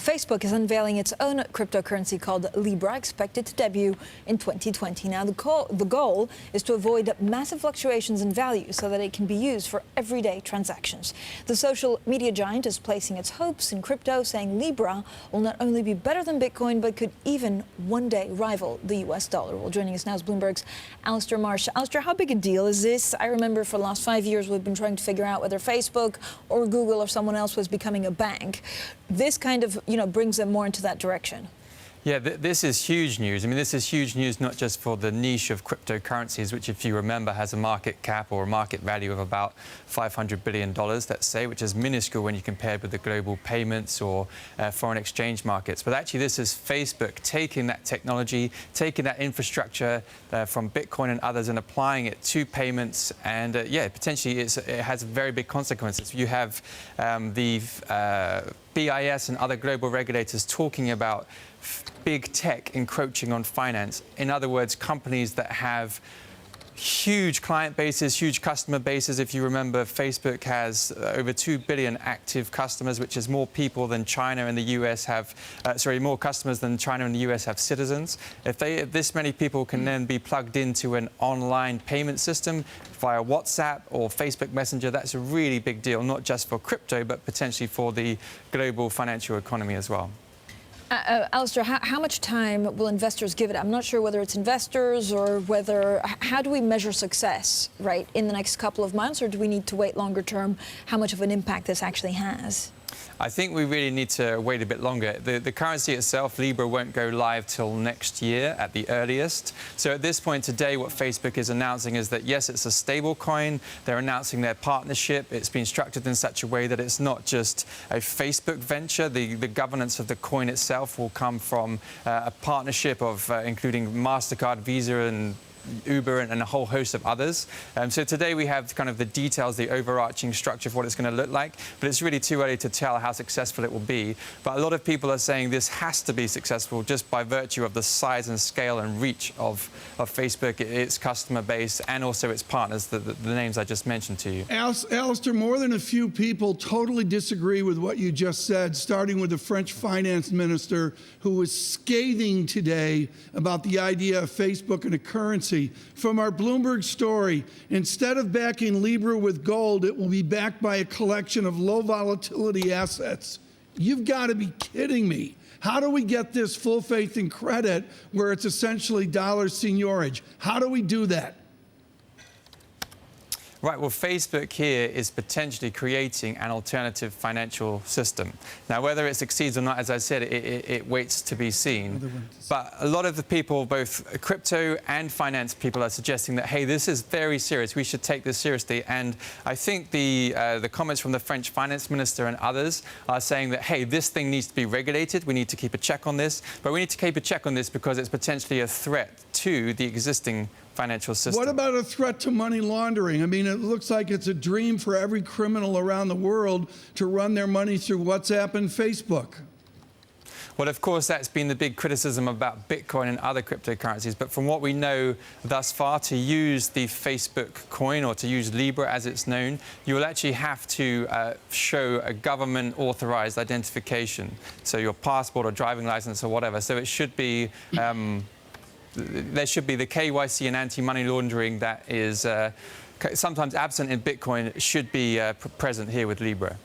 Facebook is unveiling its own cryptocurrency called Libra, expected to debut in 2020. Now, the goal is to avoid massive fluctuations in value so that it can be used for everyday transactions. The social media giant is placing its hopes in crypto, saying Libra will not only be better than Bitcoin, but could even one day rival the US dollar. Well, joining us now is Bloomberg's Alistair Marsh. Alistair, how big a deal is this? I remember for the last 5 years, we've been trying to figure out whether Facebook or Google or someone else was becoming a bank. This kind of, brings them more into that direction. Yeah, this is huge news. I mean, this is huge news not just for the niche of cryptocurrencies, which, if you remember, has a market cap or a market value of about $500 billion, let's say, which is minuscule when you compare it with the global payments or foreign exchange markets. But actually, this is Facebook taking that technology, taking that infrastructure from Bitcoin and others and applying it to payments. And yeah, potentially it has very big consequences. You have the BIS and other global regulators talking about big tech encroaching on finance. In other words, companies that have huge client bases, huge customer bases. If you remember, Facebook has over 2 billion active customers, which is more people than China and the US have, more customers than China and the US have citizens. If this many people can then be plugged into an online payment system via WhatsApp or Facebook Messenger, that's a really big deal, not just for crypto, but potentially for the global financial economy as well. Alistair, how much time will investors give it? I'm not sure whether it's investors or whether, how do we measure success, right, in the next couple of months, or do we need to wait longer term, how much of an impact this actually has? I think we really need to wait a bit longer. The currency itself, Libra, won't go live till next year at the earliest. So at this point today, what Facebook is announcing is that, yes, it's a stable coin. They're announcing their partnership. It's been structured in such a way that it's not just a Facebook venture. The governance of the coin itself will come from a partnership of including MasterCard, Visa, and Uber and a whole host of others. So today we have kind of the details, the overarching structure of what it's going to look like, but it's really too early to tell how successful it will be. But a lot of people are saying this has to be successful just by virtue of the size and scale and reach of Facebook, its customer base, and also its partners, the names I just mentioned to you. Alistair, more than a few people totally disagree with what you just said, starting with the French finance minister, who was scathing today about the idea of Facebook and a currency. From our Bloomberg story, instead of backing Libra with gold, it will be backed by a collection of low volatility assets. You've got to be kidding me. How do we get this full faith and credit where it's essentially dollar seigniorage? How do we do that? Right, well, Facebook here is potentially creating an alternative financial system. Now, whether it succeeds or not, as I said, it waits to be seen. But a lot of the people, both crypto and finance people, are suggesting that, hey, this is very serious. We should take this seriously. And I think the comments from the French finance minister and others are saying that, hey, this thing needs to be regulated. We need to keep a check on this. But we need to keep a check on this because it's potentially a threat to the existing financial system. What about a threat to money laundering? I mean, it looks like it's a dream for every criminal around the world to run their money through WhatsApp and Facebook. Well, of course, that's been the big criticism about Bitcoin and other cryptocurrencies. But from what we know thus far, to use the Facebook coin or to use Libra as it's known, you will actually have to show a government-authorized identification. So your passport or driving license or whatever. So it should be there should be the KYC and anti-money laundering that is sometimes absent in Bitcoin should be present here with Libra.